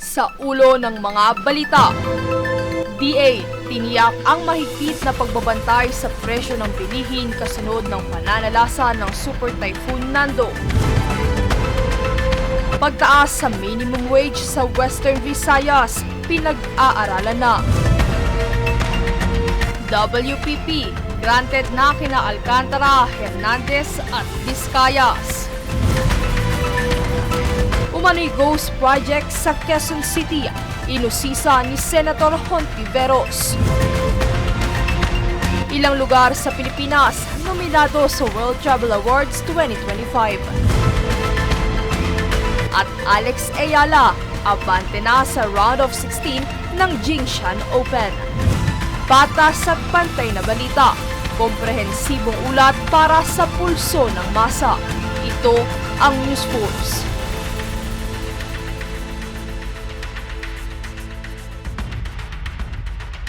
Sa ulo ng mga balita, DA tiniyak ang mahigpit na pagbabantay sa presyo ng bilihin kasunod ng pananalasa ng Super Typhoon Nando. Pagtaas sa minimum wage sa Western Visayas, pinag-aaralan na. WPP, granted na kina Alcantara, Hernandez at Vizcayas. Umano'y ghost project sa Quezon City, inusisa ni Senator Hontiveros. Ilang lugar sa Pilipinas nominado sa World Travel Awards 2025. At Alex Ayala, abante na sa round of 16 ng Jingshan Open. Patas at pantay na balita, komprehensibong ulat para sa pulso ng masa. Ito ang News Force.